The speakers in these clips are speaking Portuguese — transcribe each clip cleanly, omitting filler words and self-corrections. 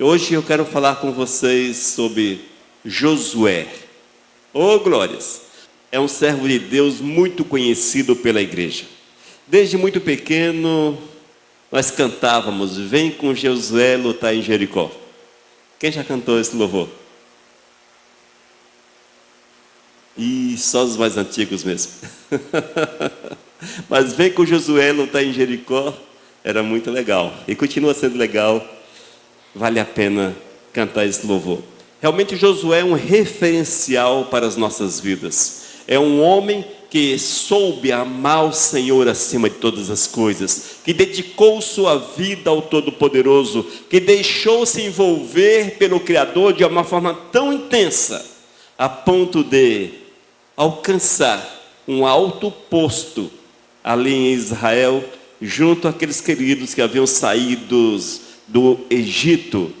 Hoje eu quero falar com vocês sobre Josué. Oh, glórias! É um servo de Deus muito conhecido pela igreja. Desde muito pequeno, nós cantávamos: vem com Josué lutar em Jericó. Quem já cantou esse louvor? E só os mais antigos mesmo. Mas vem com Josué lutar em Jericó, era muito legal. E continua sendo legal. Vale a pena cantar esse louvor. Realmente Josué é um referencial para as nossas vidas. É um homem que soube amar o Senhor acima de todas as coisas, que dedicou sua vida ao Todo-Poderoso, que deixou-se envolver pelo Criador de uma forma tão intensa, a ponto de alcançar um alto posto ali em Israel, junto àqueles queridos que haviam saído do Egito.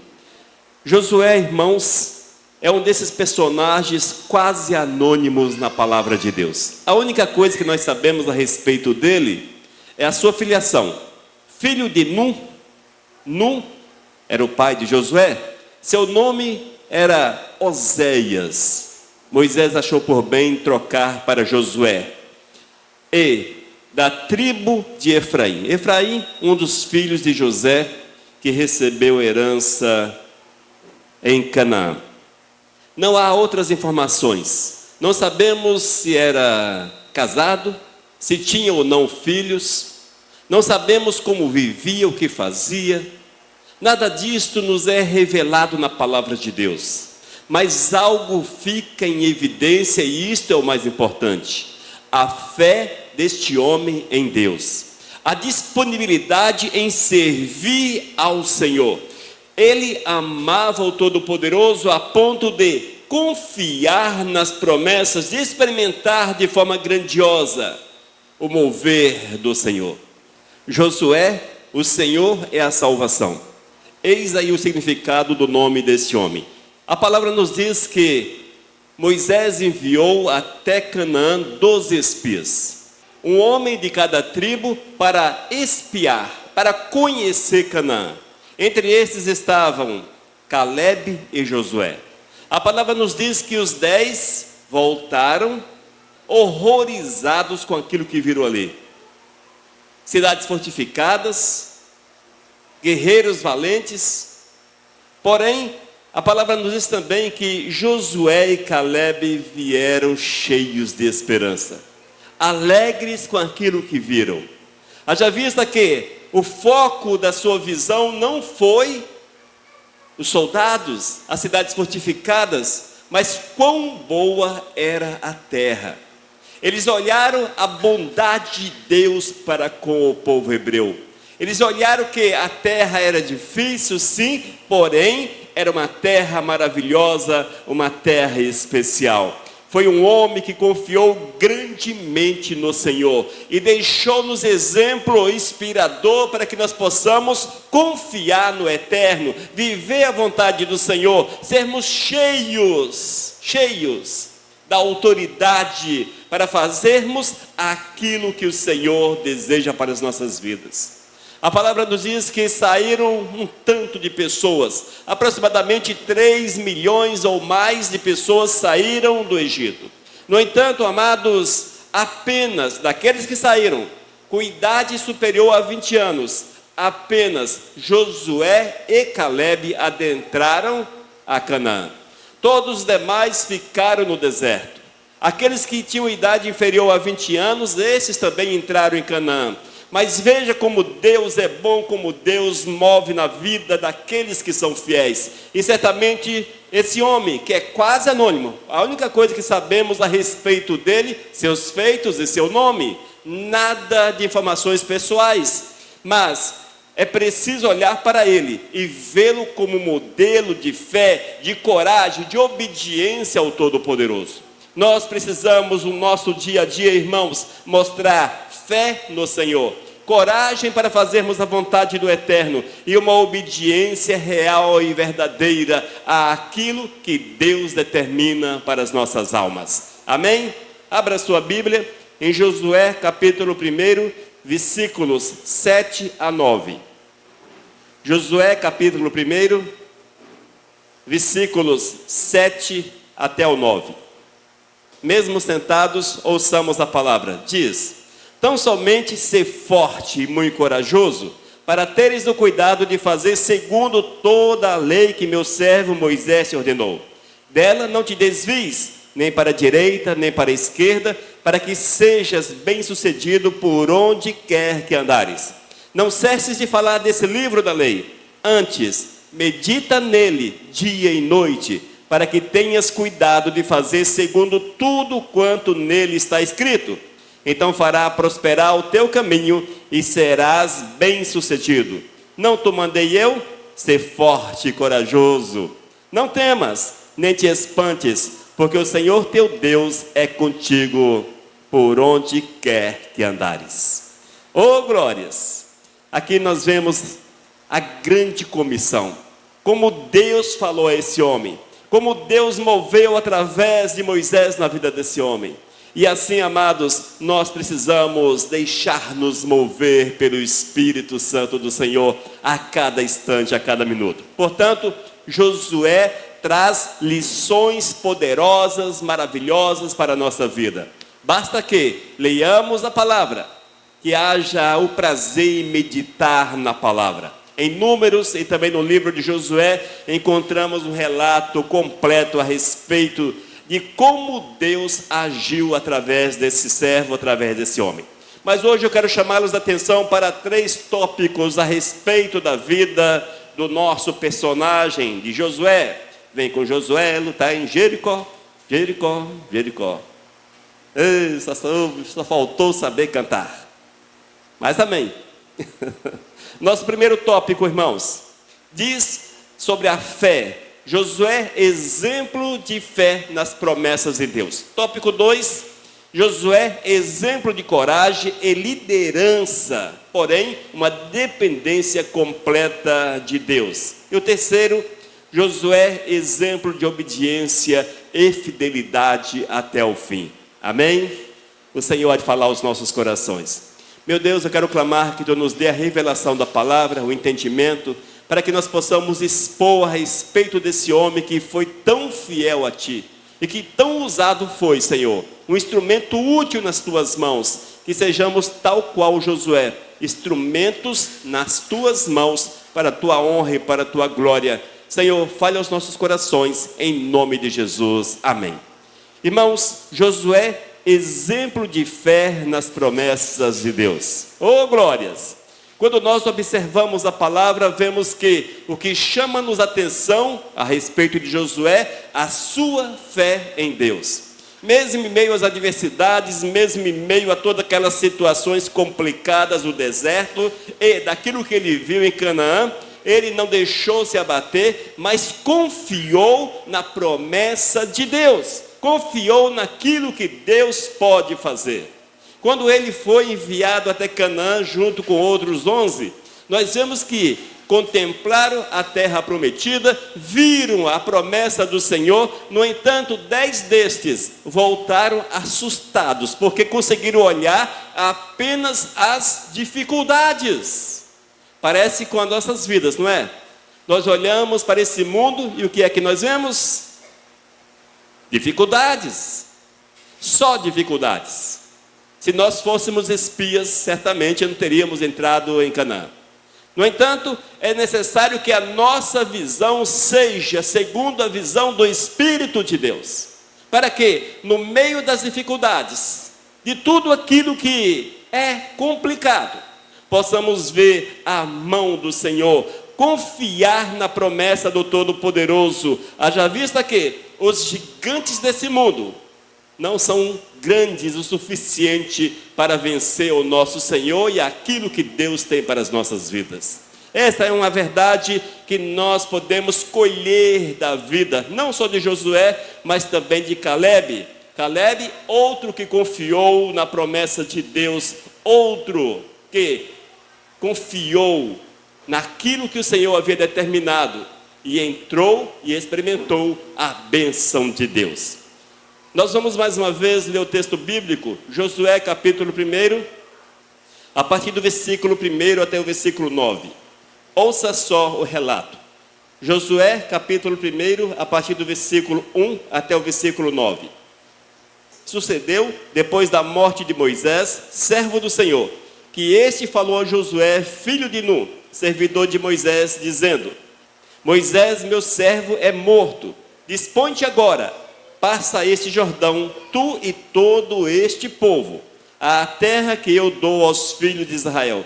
Josué, irmãos, é um desses personagens quase anônimos na palavra de Deus. A única coisa que nós sabemos a respeito dele é a sua filiação. Filho de Num. Num era o pai de Josué. Seu nome era Oséias. Moisés achou por bem trocar para Josué. E da tribo de Efraim. Efraim, um dos filhos de José, que recebeu herança em Canaã. Não há outras informações. Não sabemos se era casado, se tinha ou não filhos. Não sabemos como vivia, o que fazia. Nada disto nos é revelado na palavra de Deus. Mas algo fica em evidência, e isto é o mais importante: a fé deste homem em Deus, a disponibilidade em servir ao Senhor. Ele amava o Todo-Poderoso a ponto de confiar nas promessas, de experimentar de forma grandiosa o mover do Senhor. Josué, o Senhor é a salvação. Eis aí o significado do nome desse homem. A palavra nos diz que Moisés enviou até Canaã 12 espias, um homem de cada tribo, para espiar, para conhecer Canaã. Entre esses estavam Calebe e Josué. A palavra nos diz que os 10 voltaram horrorizados com aquilo que viram ali. Cidades fortificadas, guerreiros valentes. Porém, a palavra nos diz também que Josué e Calebe vieram cheios de esperança, alegres com aquilo que viram. Haja vista que o foco da sua visão não foi os soldados, as cidades fortificadas, mas quão boa era a terra. Eles olharam a bondade de Deus para com o povo hebreu. Eles olharam que a terra era difícil, sim, porém era uma terra maravilhosa, uma terra especial. Foi um homem que confiou grandemente no Senhor e deixou-nos exemplo inspirador para que nós possamos confiar no eterno, viver a vontade do Senhor, sermos cheios da autoridade para fazermos aquilo que o Senhor deseja para as nossas vidas. A palavra nos diz que saíram um tanto de pessoas, aproximadamente 3 milhões ou mais de pessoas saíram do Egito. No entanto, amados, apenas daqueles que saíram com idade superior a 20 anos, apenas Josué e Calebe adentraram a Canaã. Todos os demais ficaram no deserto. Aqueles que tinham idade inferior a 20 anos, esses também entraram em Canaã. Mas veja como Deus é bom, como Deus move na vida daqueles que são fiéis. E certamente esse homem, que é quase anônimo, a única coisa que sabemos a respeito dele, seus feitos e seu nome, nada de informações pessoais. Mas é preciso olhar para ele e vê-lo como modelo de fé, de coragem, de obediência ao Todo-Poderoso. Nós precisamos no nosso dia a dia, irmãos, mostrar fé no Senhor, coragem para fazermos a vontade do Eterno e uma obediência real e verdadeira àquilo que Deus determina para as nossas almas. Amém? Abra sua Bíblia em Josué capítulo 1, versículos 7 a 9. Josué capítulo 1, versículos 7 até o 9. Mesmo sentados, ouçamos a palavra. Diz: tão somente ser forte e muito corajoso, para teres o cuidado de fazer segundo toda a lei que meu servo Moisés te ordenou. Dela não te desvies, nem para a direita, nem para a esquerda, para que sejas bem-sucedido por onde quer que andares. Não cesses de falar desse livro da lei. Antes, medita nele dia e noite, para que tenhas cuidado de fazer segundo tudo quanto nele está escrito. Então fará prosperar o teu caminho e serás bem-sucedido. Não te mandei eu? Ser forte e corajoso. Não temas, nem te espantes, porque o Senhor teu Deus é contigo por onde quer que andares. Oh, glórias! Aqui nós vemos a grande comissão. Como Deus falou a esse homem. Como Deus moveu através de Moisés na vida desse homem. E assim, amados, nós precisamos deixar-nos mover pelo Espírito Santo do Senhor a cada instante, a cada minuto. Portanto, Josué traz lições poderosas, maravilhosas para a nossa vida. Basta que leiamos a palavra, que haja o prazer em meditar na palavra. Em Números e também no livro de Josué, encontramos um relato completo a respeito de como Deus agiu através desse servo, através desse homem. Mas hoje eu quero chamá-los a atenção para 3 tópicos a respeito da vida do nosso personagem, de Josué. Vem com Josué lutar em Jericó, Jericó, Jericó. Só faltou saber cantar. Mas amém. Nosso primeiro tópico, irmãos, diz sobre a fé. Josué, exemplo de fé nas promessas de Deus. Tópico 2, Josué, exemplo de coragem e liderança, porém, uma dependência completa de Deus. E o terceiro, Josué, exemplo de obediência e fidelidade até o fim. Amém? O Senhor há de falar aos nossos corações. Meu Deus, eu quero clamar que Tu nos dê a revelação da palavra, o entendimento, para que nós possamos expor a respeito desse homem que foi tão fiel a Ti, e que tão usado foi, Senhor, um instrumento útil nas Tuas mãos, que sejamos tal qual Josué, instrumentos nas Tuas mãos, para a Tua honra e para a Tua glória. Senhor, fale aos nossos corações, em nome de Jesus, amém. Irmãos, Josué, exemplo de fé nas promessas de Deus. Oh, glórias! Quando nós observamos a palavra, vemos que o que chama-nos a atenção a respeito de Josué, a sua fé em Deus. Mesmo em meio às adversidades, mesmo em meio a todas aquelas situações complicadas do deserto e daquilo que ele viu em Canaã, ele não deixou se abater, mas confiou na promessa de Deus. Confiou naquilo que Deus pode fazer. Quando ele foi enviado até Canaã junto com outros 11, nós vemos que contemplaram a terra prometida, viram a promessa do Senhor. No entanto, 10 destes voltaram assustados, porque conseguiram olhar apenas as dificuldades. Parece com as nossas vidas, não é? Nós olhamos para esse mundo e o que é que nós vemos? Dificuldades, só dificuldades. Se nós fôssemos espias, certamente não teríamos entrado em Canaã. No entanto, é necessário que a nossa visão seja segundo a visão do Espírito de Deus, para que, no meio das dificuldades, de tudo aquilo que é complicado, possamos ver a mão do Senhor, confiar na promessa do Todo-Poderoso, haja vista que os gigantes desse mundo não são grandes o suficiente para vencer o nosso Senhor e aquilo que Deus tem para as nossas vidas. Essa é uma verdade que nós podemos colher da vida, não só de Josué, mas também de Caleb. Caleb, outro que confiou na promessa de Deus, outro que confiou naquilo que o Senhor havia determinado e entrou e experimentou a bênção de Deus. Nós vamos mais uma vez ler o texto bíblico, Josué capítulo 1, a partir do versículo 1 até o versículo 9. Ouça só o relato. Josué, capítulo 1, a partir do versículo 1 até o versículo 9. Sucedeu, depois da morte de Moisés, servo do Senhor, que este falou a Josué, filho de Nun, servidor de Moisés, dizendo: Moisés, meu servo, é morto. Dispõe-te agora, passa este Jordão, tu e todo este povo, à terra que eu dou aos filhos de Israel.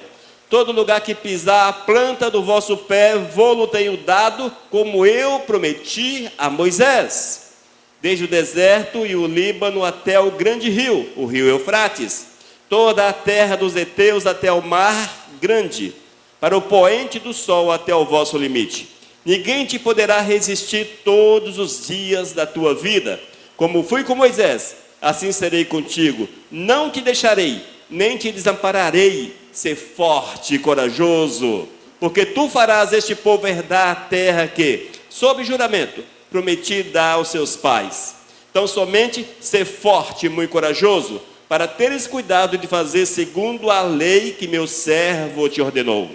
Todo lugar que pisar a planta do vosso pé, vou-lo tenho dado, como eu prometi a Moisés. Desde o deserto e o Líbano até o grande rio, o rio Eufrates, toda a terra dos heteus até o mar grande, para o poente do sol até o vosso limite. Ninguém te poderá resistir todos os dias da tua vida. Como fui com Moisés, assim serei contigo. Não te deixarei, nem te desampararei. Ser forte e corajoso, porque tu farás este povo herdar a terra que, sob juramento, prometi dar aos seus pais. Então somente ser forte e muito corajoso, para teres cuidado de fazer segundo a lei que meu servo te ordenou.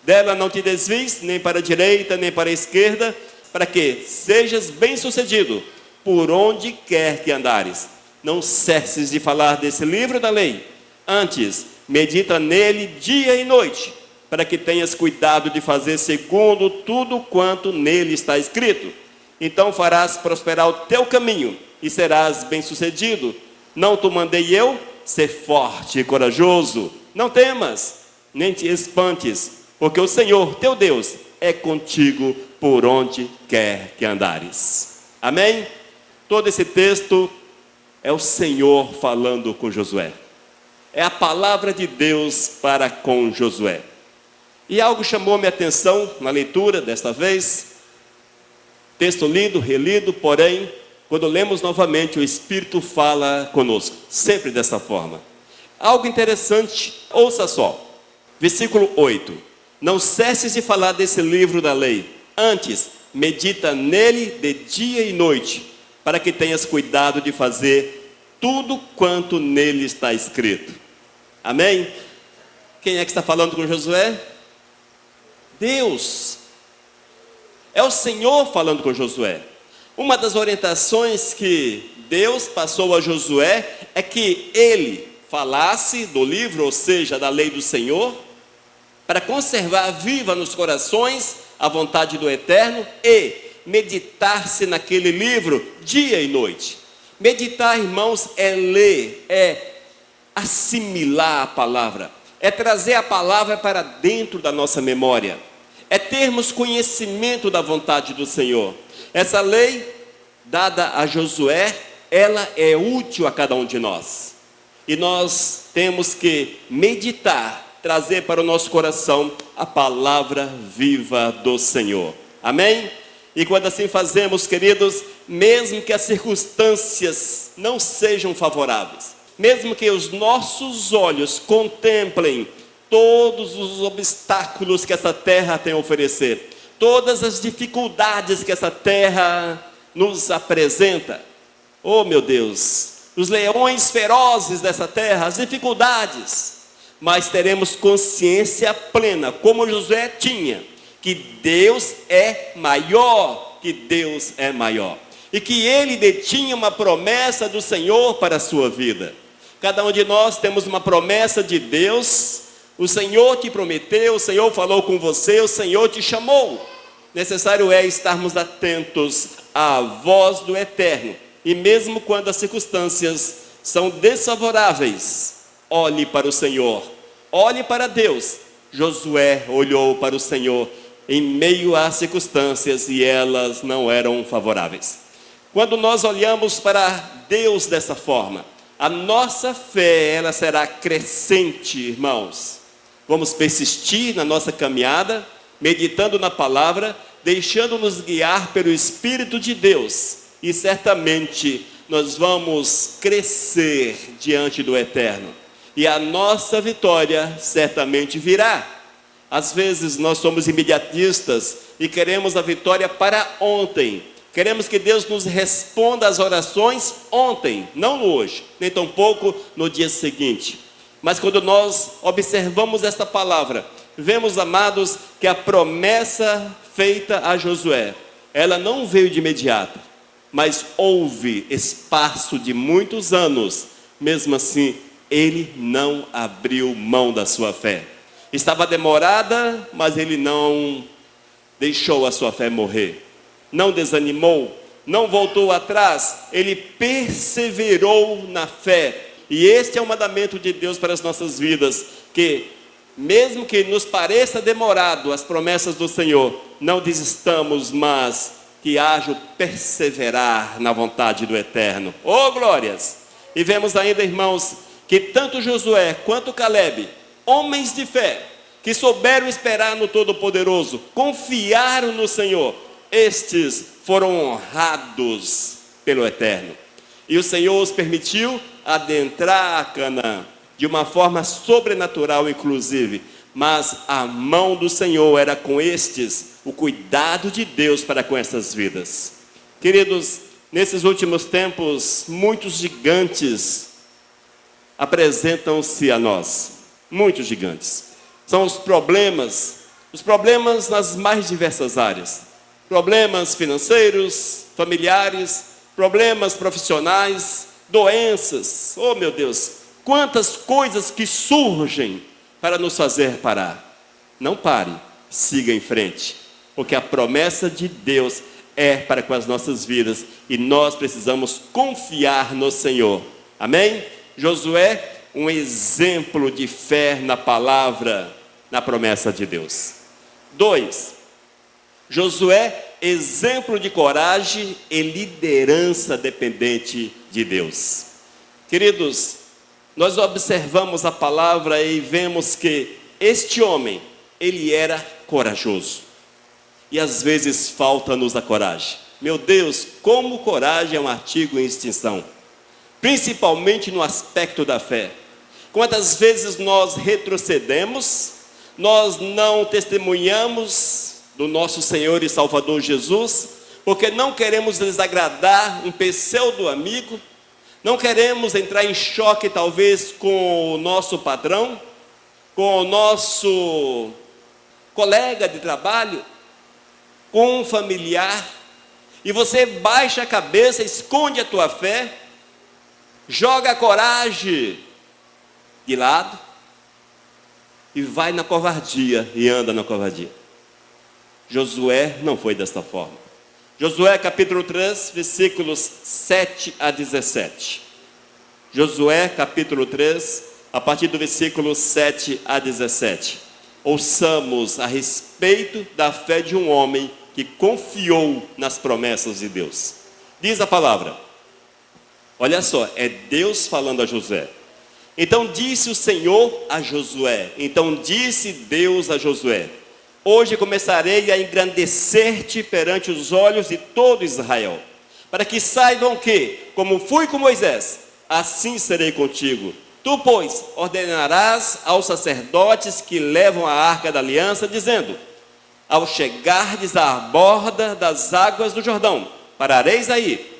Dela não te desvies, nem para a direita, nem para a esquerda, para que sejas bem-sucedido, por onde quer que andares. Não cesses de falar desse livro da lei. Antes, medita nele dia e noite, para que tenhas cuidado de fazer segundo tudo quanto nele está escrito. Então farás prosperar o teu caminho e serás bem-sucedido. Não te mandei eu? Ser forte e corajoso. Não temas, nem te espantes, porque o Senhor, teu Deus, é contigo por onde quer que andares. Amém? Todo esse texto é o Senhor falando com Josué. É a palavra de Deus para com Josué. E algo chamou minha atenção na leitura desta vez. Texto lido, relido, porém, quando lemos novamente, o Espírito fala conosco, sempre dessa forma. Algo interessante, ouça só. Versículo 8. Não cesses de falar desse livro da lei. Antes, medita nele de dia e noite, para que tenhas cuidado de fazer tudo quanto nele está escrito. Amém? Quem é que está falando com Josué? Deus. É o Senhor falando com Josué. Uma das orientações que Deus passou a Josué é que ele falasse do livro, ou seja, da lei do Senhor, para conservar viva nos corações a vontade do Eterno e meditar-se naquele livro dia e noite. Meditar, irmãos, é ler, é assimilar a palavra, é trazer a palavra para dentro da nossa memória, é termos conhecimento da vontade do Senhor. Essa lei dada a Josué, ela é útil a cada um de nós, e nós temos que meditar, trazer para o nosso coração a palavra viva do Senhor. Amém? E quando assim fazemos, queridos, mesmo que as circunstâncias não sejam favoráveis, mesmo que os nossos olhos contemplem todos os obstáculos que essa terra tem a oferecer, todas as dificuldades que essa terra nos apresenta, oh meu Deus, os leões ferozes dessa terra, as dificuldades, mas teremos consciência plena, como Josué tinha, que Deus é maior, e que ele detinha uma promessa do Senhor para a sua vida. Cada um de nós temos uma promessa de Deus. O Senhor te prometeu, o Senhor falou com você, o Senhor te chamou. Necessário é estarmos atentos à voz do Eterno. E mesmo quando as circunstâncias são desfavoráveis, olhe para o Senhor, olhe para Deus. Josué olhou para o Senhor em meio às circunstâncias e elas não eram favoráveis. Quando nós olhamos para Deus dessa forma, a nossa fé, ela será crescente, irmãos. Vamos persistir na nossa caminhada, meditando na palavra, deixando-nos guiar pelo Espírito de Deus. E certamente nós vamos crescer diante do Eterno. E a nossa vitória certamente virá. Às vezes nós somos imediatistas e queremos a vitória para ontem. Queremos que Deus nos responda às orações ontem, não no hoje, nem tampouco no dia seguinte. Mas quando nós observamos esta palavra, vemos, amados, que a promessa feita a Josué, ela não veio de imediato, mas houve espaço de muitos anos. Mesmo assim, ele não abriu mão da sua fé. Estava demorada, mas ele não deixou a sua fé morrer. Não desanimou, não voltou atrás, ele perseverou na fé. E este é o mandamento de Deus para as nossas vidas, que mesmo que nos pareça demorado as promessas do Senhor, não desistamos, mas que haja o perseverar na vontade do Eterno. Oh, glórias! E vemos ainda, irmãos, que tanto Josué quanto Calebe, homens de fé, que souberam esperar no Todo-Poderoso, confiaram no Senhor, estes foram honrados pelo Eterno. E o Senhor os permitiu adentrar a Canaã, de uma forma sobrenatural, inclusive. Mas a mão do Senhor era com estes, o cuidado de Deus para com essas vidas. Queridos, nesses últimos tempos, muitos gigantes apresentam-se a nós. Muitos gigantes. São os problemas nas mais diversas áreas. Problemas financeiros, familiares, problemas profissionais, doenças. Oh, meu Deus, quantas coisas que surgem para nos fazer parar. Não pare, siga em frente, porque a promessa de Deus é para com as nossas vidas e nós precisamos confiar no Senhor. Amém? Josué, um exemplo de fé na palavra, na promessa de Deus. 2. Josué, exemplo de coragem e liderança dependente de Deus. Queridos, nós observamos a palavra e vemos que este homem, ele era corajoso. E às vezes falta-nos a coragem. Meu Deus, como coragem é um artigo em extinção. Principalmente no aspecto da fé. Quantas vezes nós retrocedemos, nós não testemunhamos do nosso Senhor e Salvador Jesus, porque não queremos desagradar um pseudo amigo, não queremos entrar em choque talvez com o nosso patrão, com o nosso colega de trabalho, com um familiar, e você baixa a cabeça, esconde a tua fé, joga a coragem de lado, e vai na covardia, e anda na covardia. Josué não foi desta forma. Josué capítulo 3, versículos 7 a 17. Josué capítulo 3, a partir do versículo 7 a 17. Ouçamos a respeito da fé de um homem que confiou nas promessas de Deus. Diz a palavra, olha só, é Deus falando a Josué. Então disse o Senhor a Josué, então disse Deus a Josué: hoje começarei a engrandecer-te perante os olhos de todo Israel, para que saibam que, como fui com Moisés, assim serei contigo. Tu, pois, ordenarás aos sacerdotes que levam a arca da aliança, dizendo: ao chegardes à borda das águas do Jordão, parareis aí.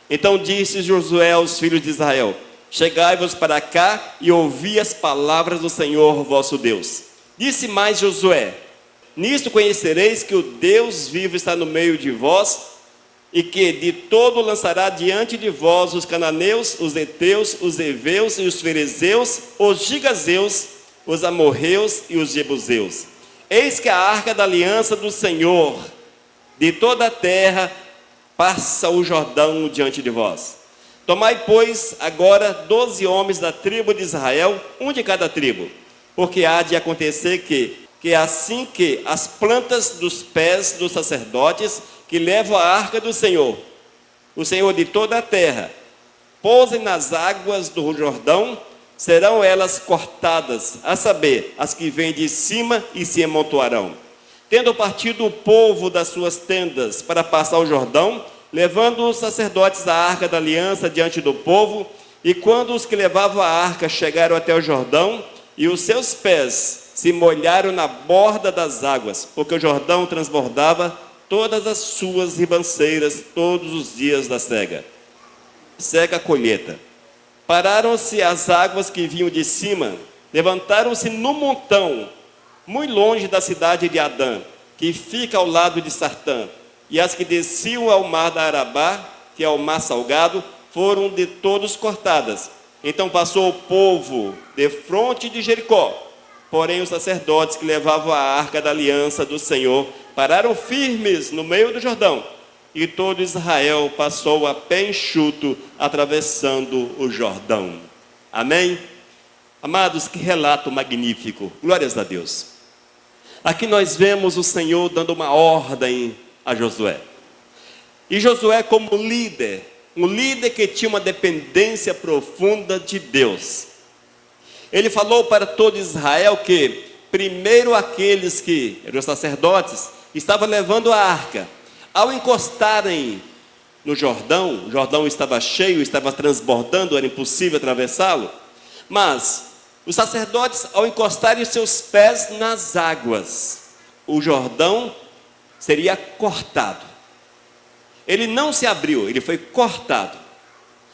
Então disse Josué aos filhos de Israel: chegai-vos para cá e ouvi as palavras do Senhor vosso Deus. Disse mais Josué: nisto conhecereis que o Deus vivo está no meio de vós, e que de todo lançará diante de vós os cananeus, os heteus, os heveus e os ferezeus, os gigazeus, os amorreus e os jebuseus. Eis que a arca da aliança do Senhor, de toda a terra, passa o Jordão diante de vós. Tomai, pois, agora 12 homens da tribo de Israel, um de cada tribo, porque há de acontecer que assim que as plantas dos pés dos sacerdotes que levam a arca do Senhor, o Senhor de toda a terra, pousem nas águas do Jordão, serão elas cortadas, a saber, as que vêm de cima e se amontoarão. Tendo partido o povo das suas tendas para passar o Jordão, levando os sacerdotes a arca da aliança diante do povo, e quando os que levavam a arca chegaram até o Jordão, e os seus pés se molharam na borda das águas, porque o Jordão transbordava todas as suas ribanceiras todos os dias da cega. Cega a colheita. Pararam-se as águas que vinham de cima, levantaram-se no montão, muito longe da cidade de Adã, que fica ao lado de Sartã, e as que desciam ao mar da Arabá, que é o mar salgado, foram de todos cortadas. Então passou o povo defronte de Jericó. Porém os sacerdotes que levavam a arca da aliança do Senhor pararam firmes no meio do Jordão, e todo Israel passou a pé enxuto, atravessando o Jordão. Amém? Amados, que relato magnífico, glórias a Deus. Aqui nós vemos o Senhor dando uma ordem a Josué. E Josué como líder, um líder que tinha uma dependência profunda de Deus. Ele falou para todo Israel que, primeiro aqueles que eram os sacerdotes, estavam levando a arca. Ao encostarem no Jordão, o Jordão estava cheio, estava transbordando, era impossível atravessá-lo. Mas os sacerdotes, ao encostarem os seus pés nas águas, o Jordão seria cortado. Ele não se abriu, ele foi cortado.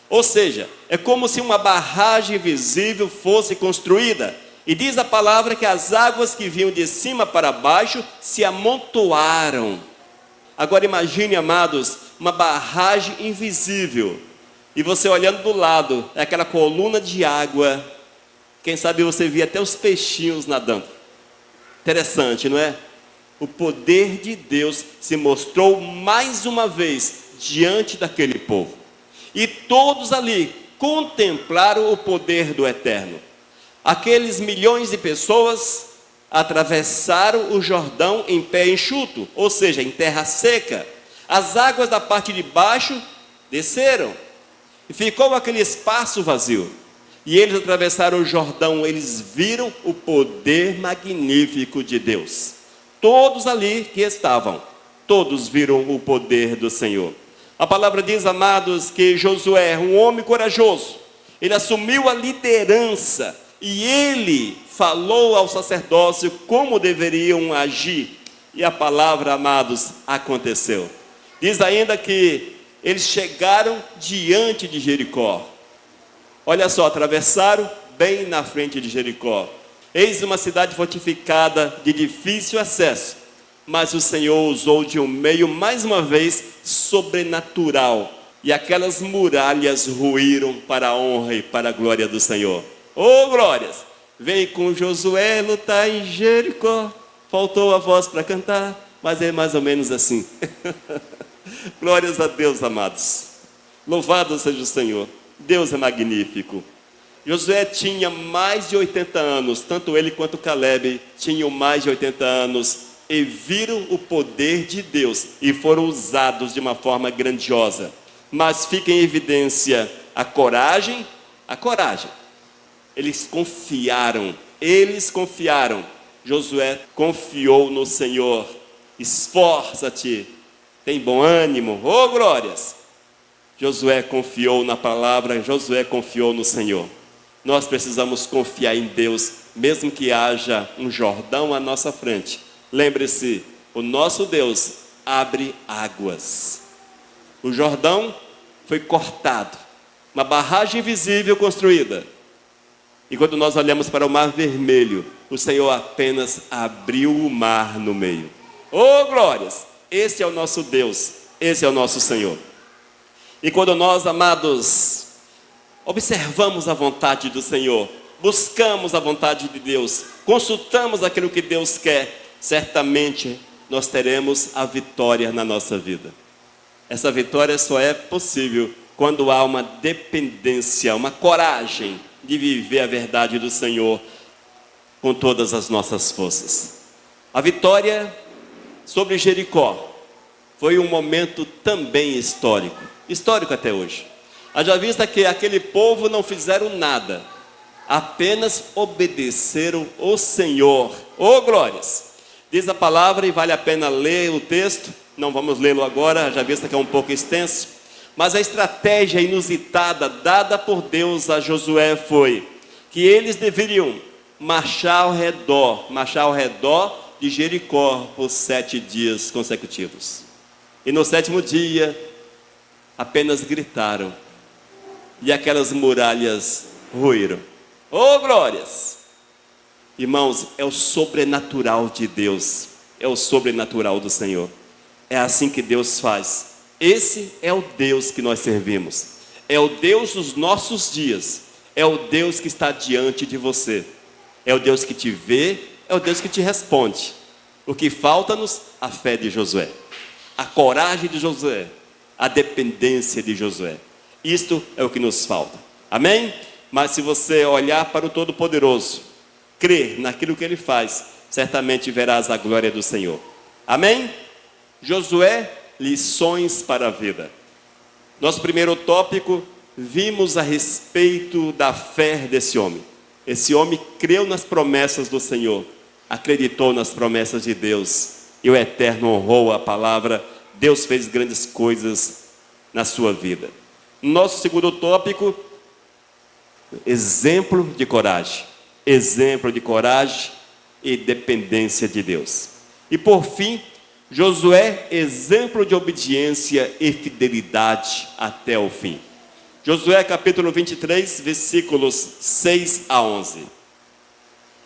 Ou seja, é como se uma barragem visível fosse construída. E diz a palavra que as águas que vinham de cima para baixo se amontoaram. Agora imagine, amados, uma barragem invisível. E você olhando do lado, é aquela coluna de água. Quem sabe você via até os peixinhos nadando. Interessante, não é? O poder de Deus se mostrou mais uma vez diante daquele povo. E todos ali contemplaram o poder do Eterno. Aqueles milhões de pessoas atravessaram o Jordão em pé enxuto, ou seja, em terra seca. As águas da parte de baixo desceram e ficou aquele espaço vazio. E eles atravessaram o Jordão, eles viram o poder magnífico de Deus. Todos ali que estavam, todos viram o poder do Senhor. A palavra diz, amados, que Josué, um homem corajoso, ele assumiu a liderança e ele falou ao sacerdócio como deveriam agir. E a palavra, amados, aconteceu. Diz ainda que eles chegaram diante de Jericó. Olha só, atravessaram bem na frente de Jericó. Eis uma cidade fortificada de difícil acesso. Mas o Senhor usou de um meio, mais uma vez, sobrenatural. E aquelas muralhas ruíram para a honra e para a glória do Senhor. Oh, glórias! Vem com Josué lutar em Jericó. Faltou a voz para cantar, mas é mais ou menos assim. Glórias a Deus, amados. Louvado seja o Senhor. Deus é magnífico. Josué tinha mais de 80 anos. Tanto ele quanto Caleb tinham mais de 80 anos. E viram o poder de Deus e foram usados de uma forma grandiosa. Mas fica em evidência a coragem. Eles confiaram. Josué confiou no Senhor. Esforça-te, tem bom ânimo, oh glórias. Josué confiou na palavra, Josué confiou no Senhor. Nós precisamos confiar em Deus, mesmo que haja um Jordão à nossa frente. Lembre-se, o nosso Deus abre águas. O Jordão foi cortado, uma barragem invisível construída. E quando nós olhamos para o Mar Vermelho, o Senhor apenas abriu o mar no meio. Oh glórias! Esse é o nosso Deus, esse é o nosso Senhor. E quando nós, amados, observamos a vontade do Senhor, buscamos a vontade de Deus, consultamos aquilo que Deus quer, certamente nós teremos a vitória na nossa vida. Essa vitória só é possível quando há uma dependência, uma coragem de viver a verdade do Senhor com todas as nossas forças. A vitória sobre Jericó foi um momento também histórico até hoje. Haja vista que aquele povo não fizeram nada, apenas obedeceram o Senhor. Oh glórias! Diz a palavra, e vale a pena ler o texto, não vamos lê-lo agora, já vista que é um pouco extenso, mas a estratégia inusitada dada por Deus a Josué foi que eles deveriam marchar ao redor de Jericó por 7 dias consecutivos. E no 7º dia, apenas gritaram, e aquelas muralhas ruíram. Oh glórias! Irmãos, é o sobrenatural de Deus. é o sobrenatural do Senhor. É assim que Deus faz. Esse é o Deus que nós servimos. É o Deus dos nossos dias. É o Deus que está diante de você. É o Deus que te vê, é o Deus que te responde. O que falta-nos? A fé de Josué, a coragem de Josué, a dependência de Josué. Isto é o que nos falta. Amém? Mas se você olhar para o Todo-Poderoso, crer naquilo que Ele faz, certamente verás a glória do Senhor. Amém? Josué, lições para a vida. Nosso primeiro tópico, vimos a respeito da fé desse homem. Esse homem creu nas promessas do Senhor, acreditou nas promessas de Deus, e o Eterno honrou a palavra. Deus fez grandes coisas na sua vida. Nosso segundo tópico, exemplo de coragem. Exemplo de coragem e dependência de Deus. E por fim, Josué, exemplo de obediência e fidelidade até o fim. Josué capítulo 23, versículos 6 a 11.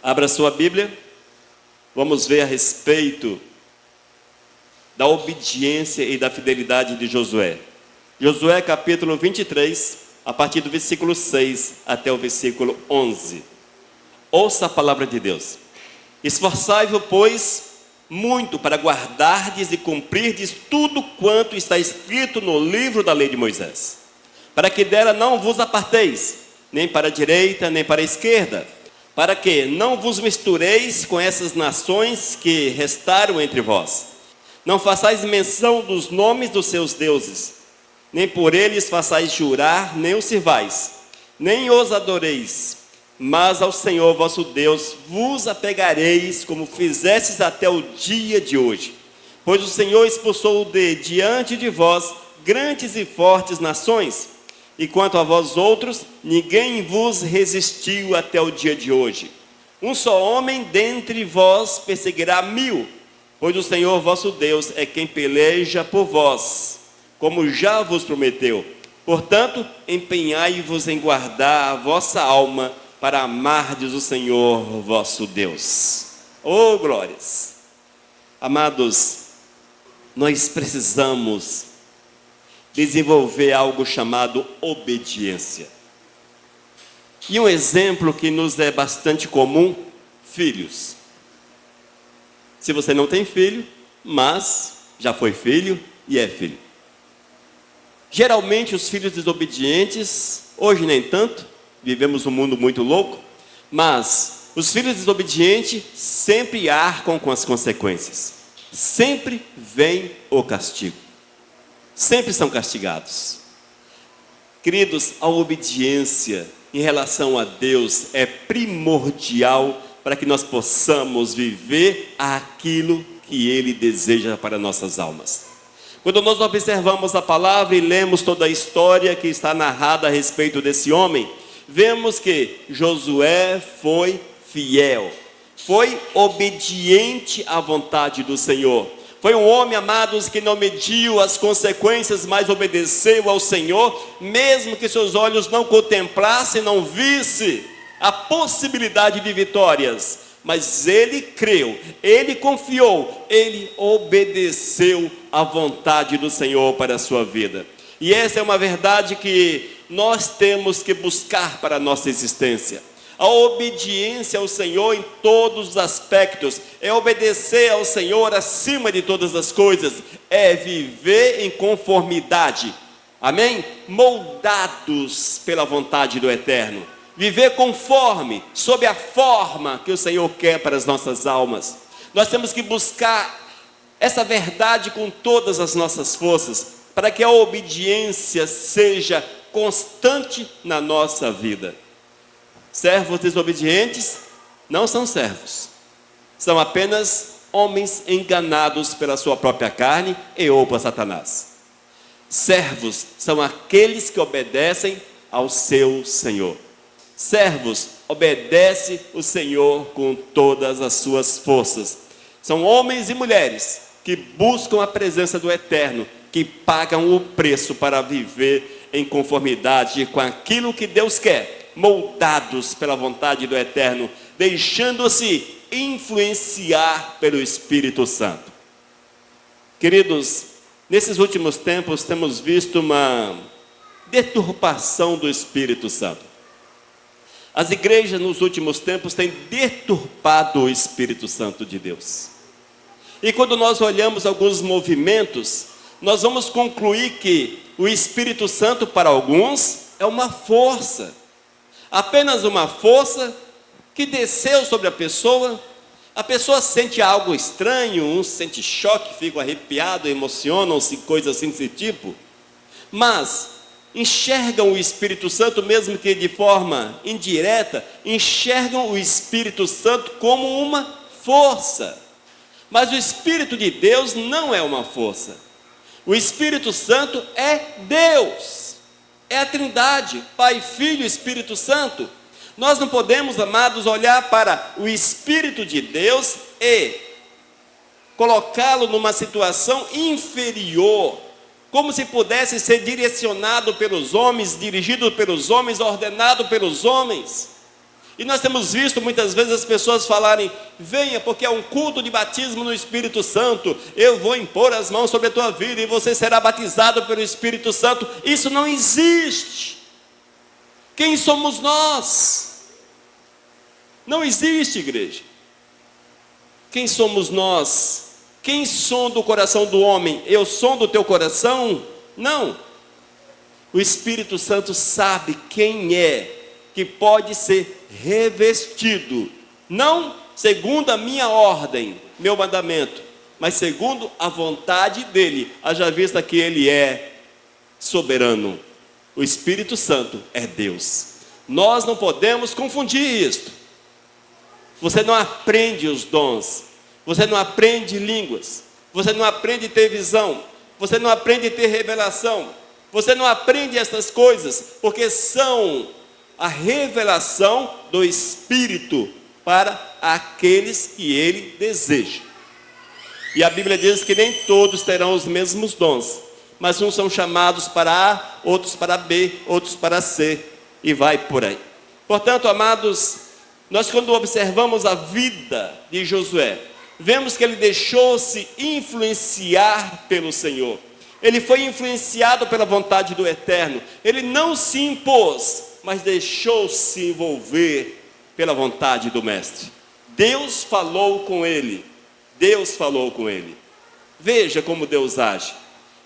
Abra sua Bíblia. Vamos ver a respeito da obediência e da fidelidade de Josué. Josué capítulo 23, a partir do versículo 6 até o versículo 11. Ouça a palavra de Deus. Esforçai-vos, pois, muito para guardardes e cumprirdes tudo quanto está escrito no livro da lei de Moisés, para que dela não vos aparteis, nem para a direita, nem para a esquerda, para que não vos mistureis com essas nações que restaram entre vós. Não façais menção dos nomes dos seus deuses, nem por eles façais jurar, nem os sirvais, nem os adoreis, mas ao Senhor vosso Deus vos apegareis, como fizestes até o dia de hoje. Pois o Senhor expulsou de diante de vós grandes e fortes nações, e quanto a vós outros, ninguém vos resistiu até o dia de hoje. Um só homem dentre vós perseguirá 1000, pois o Senhor vosso Deus é quem peleja por vós, como já vos prometeu. Portanto, empenhai-vos em guardar a vossa alma, para amardes o Senhor vosso Deus. Oh, glórias! Amados, nós precisamos desenvolver algo chamado obediência. E um exemplo que nos é bastante comum, filhos. Se você não tem filho, mas já foi filho e é filho. Geralmente os filhos desobedientes, hoje nem tanto, vivemos um mundo muito louco, mas os filhos desobedientes sempre arcam com as consequências. Sempre vem o castigo. Sempre são castigados. Queridos, a obediência em relação a Deus é primordial para que nós possamos viver aquilo que Ele deseja para nossas almas. Quando nós observamos a palavra e lemos toda a história que está narrada a respeito desse homem, vemos que Josué foi fiel, foi obediente à vontade do Senhor. Foi um homem, amados, que não mediu as consequências, mas obedeceu ao Senhor, mesmo que seus olhos não contemplassem, não vissem a possibilidade de vitórias. Mas ele creu, ele confiou, ele obedeceu à vontade do Senhor para a sua vida. E essa é uma verdade que nós temos que buscar para a nossa existência. A obediência ao Senhor em todos os aspectos, é obedecer ao Senhor acima de todas as coisas, é viver em conformidade, amém? Moldados pela vontade do Eterno, viver conforme, sob a forma que o Senhor quer para as nossas almas. Nós temos que buscar essa verdade com todas as nossas forças, para que a obediência seja constante na nossa vida. Servos desobedientes não são servos, são apenas homens enganados pela sua própria carne e ou por Satanás. Servos são aqueles que obedecem ao seu Senhor. Servos obedecem o Senhor com todas as suas forças. São homens e mulheres que buscam a presença do Eterno, que pagam o preço para viver em conformidade com aquilo que Deus quer, moldados pela vontade do Eterno, deixando-se influenciar pelo Espírito Santo. Queridos, nesses últimos tempos temos visto uma deturpação do Espírito Santo. As igrejas nos últimos tempos têm deturpado o Espírito Santo de Deus. E quando nós olhamos alguns movimentos, nós vamos concluir que o Espírito Santo para alguns é uma força. Apenas uma força que desceu sobre a pessoa sente algo estranho, uns sente choque, ficam arrepiados, emocionam-se, coisas assim desse tipo. Mas enxergam o Espírito Santo, mesmo que de forma indireta, enxergam o Espírito Santo como uma força. Mas o Espírito de Deus não é uma força. O Espírito Santo é Deus. É a Trindade, Pai, Filho e Espírito Santo. Nós não podemos, amados, olhar para o Espírito de Deus e colocá-lo numa situação inferior, como se pudesse ser direcionado pelos homens, dirigido pelos homens, ordenado pelos homens. E nós temos visto muitas vezes as pessoas falarem: venha, porque é um culto de batismo no Espírito Santo, eu vou impor as mãos sobre a tua vida e você será batizado pelo Espírito Santo. Isso não existe. Quem somos nós? Não existe, igreja. Quem somos nós? Quem sonda o coração do homem? Eu sondo o teu coração? Não. O Espírito Santo sabe quem é que pode ser revestido, não segundo a minha ordem, meu mandamento, mas segundo a vontade dele, haja vista que ele é soberano. O Espírito Santo é Deus. Nós não podemos confundir isto. Você não aprende os dons, você não aprende línguas, você não aprende ter visão, você não aprende ter revelação, você não aprende essas coisas, porque são a revelação do Espírito para aqueles que ele deseja. E a Bíblia diz que nem todos terão os mesmos dons, mas uns são chamados para A, outros para B, outros para C, e vai por aí. Portanto, amados, nós quando observamos a vida de Josué, vemos que ele deixou-se influenciar pelo Senhor. Ele foi influenciado pela vontade do Eterno. Ele não se impôs, mas deixou-se envolver pela vontade do Mestre. Deus falou com ele. Deus falou com ele. Veja como Deus age.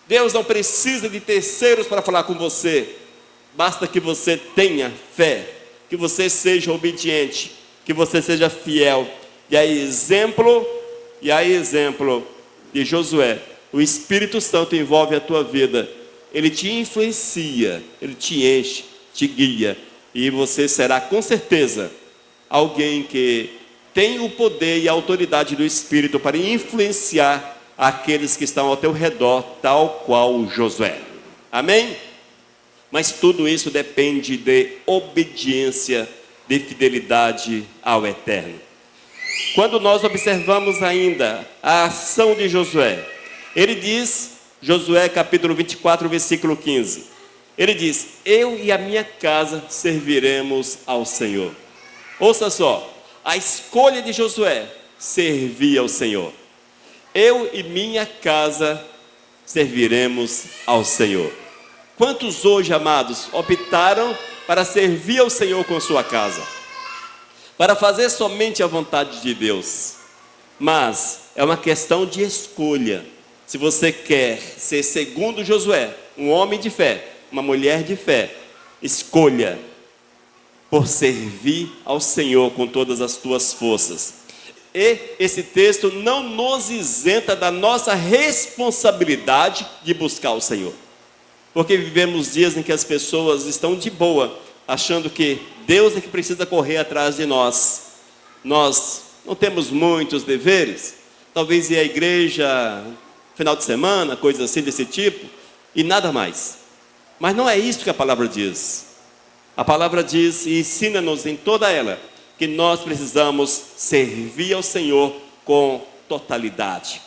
Deus não precisa de terceiros para falar com você. Basta que você tenha fé, que você seja obediente, que você seja fiel. E a exemplo de Josué, o Espírito Santo envolve a tua vida. Ele te influencia, ele te enche, te guia, e você será com certeza alguém que tem o poder e a autoridade do Espírito para influenciar aqueles que estão ao teu redor, tal qual Josué. Amém? Mas tudo isso depende de obediência, de fidelidade ao Eterno. Quando nós observamos ainda a ação de Josué, ele diz, Josué capítulo 24, versículo 15, ele diz: eu e a minha casa serviremos ao Senhor. Ouça só, a escolha de Josué, servir ao Senhor. Eu e minha casa serviremos ao Senhor. Quantos hoje, amados, optaram para servir ao Senhor com sua casa? Para fazer somente a vontade de Deus? Mas é uma questão de escolha. Se você quer ser segundo Josué, um homem de fé, uma mulher de fé, escolha por servir ao Senhor com todas as tuas forças. E esse texto não nos isenta da nossa responsabilidade de buscar o Senhor. Porque vivemos dias em que as pessoas estão de boa, achando que Deus é que precisa correr atrás de nós. Nós não temos muitos deveres, talvez ir à igreja final de semana, coisas assim desse tipo, e nada mais. Mas não é isso que a palavra diz. A palavra diz e ensina-nos em toda ela que nós precisamos servir ao Senhor com totalidade.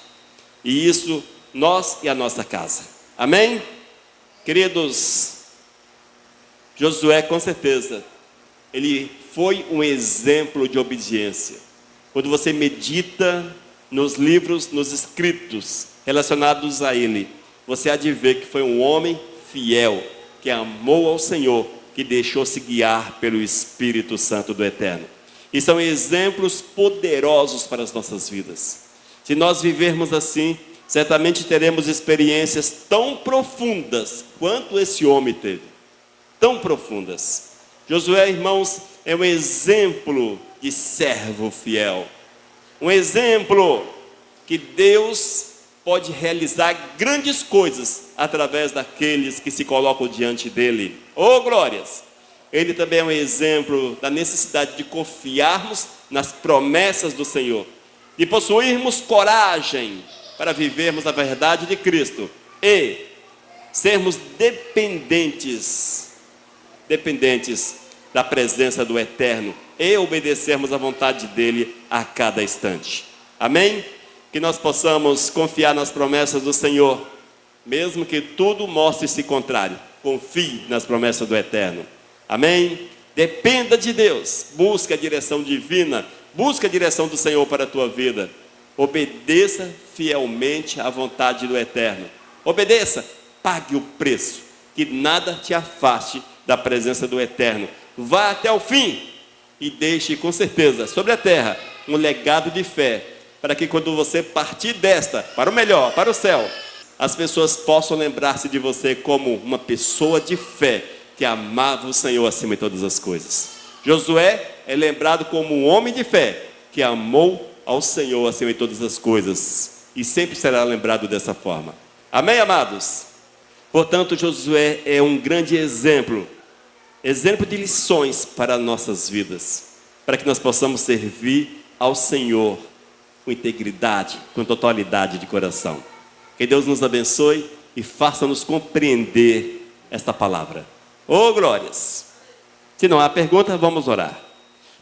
E isso nós e a nossa casa. Amém? Queridos, Josué com certeza, ele foi um exemplo de obediência. quando você medita nos livros, nos escritos relacionados a ele, você há de ver que foi um homem fiel, que amou ao Senhor, que deixou-se guiar pelo Espírito Santo do Eterno. E são exemplos poderosos para as nossas vidas. Se nós vivermos assim, certamente teremos experiências tão profundas quanto esse homem teve. Tão profundas. Josué, irmãos, é um exemplo de servo fiel. Um exemplo que Deus pode realizar grandes coisas através daqueles que se colocam diante dele. Oh, glórias! Ele também é um exemplo da necessidade de confiarmos nas promessas do Senhor, de possuirmos coragem para vivermos a verdade de Cristo e sermos dependentes da presença do Eterno e obedecermos à vontade dele a cada instante. Amém? Que nós possamos confiar nas promessas do Senhor, mesmo que tudo mostre-se contrário. Confie nas promessas do Eterno. Amém? Dependa de Deus, busque a direção divina, busque a direção do Senhor para a tua vida. Obedeça fielmente à vontade do Eterno. Obedeça, pague o preço, que nada te afaste da presença do Eterno. Vá até o fim e deixe com certeza sobre a terra um legado de fé, para que quando você partir desta, para o melhor, para o céu, as pessoas possam lembrar-se de você como uma pessoa de fé, que amava o Senhor acima de todas as coisas. Josué é lembrado como um homem de fé, que amou ao Senhor acima de todas as coisas, e sempre será lembrado dessa forma. Amém, amados? Portanto, Josué é um grande exemplo de lições para nossas vidas, para que nós possamos servir ao Senhor com integridade, com totalidade de coração. Que Deus nos abençoe e faça-nos compreender esta palavra. Oh, glórias! Se não há pergunta, vamos orar.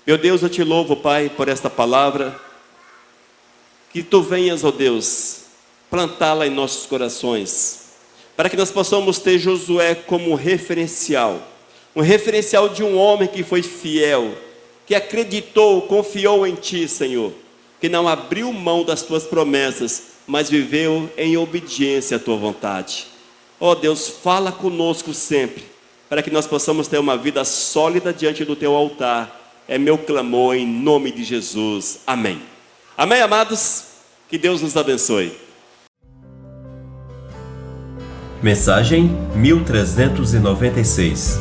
Meu Deus, eu te louvo, Pai, por esta palavra. Que Tu venhas, ó Deus, plantá-la em nossos corações, para que nós possamos ter Josué como referencial. Um referencial de um homem que foi fiel, que acreditou, confiou em Ti, Senhor, que não abriu mão das Tuas promessas, mas viveu em obediência à Tua vontade. Ó Deus, fala conosco sempre, para que nós possamos ter uma vida sólida diante do Teu altar. É meu clamor em nome de Jesus. Amém. Amém, amados? Que Deus nos abençoe. Mensagem 1396.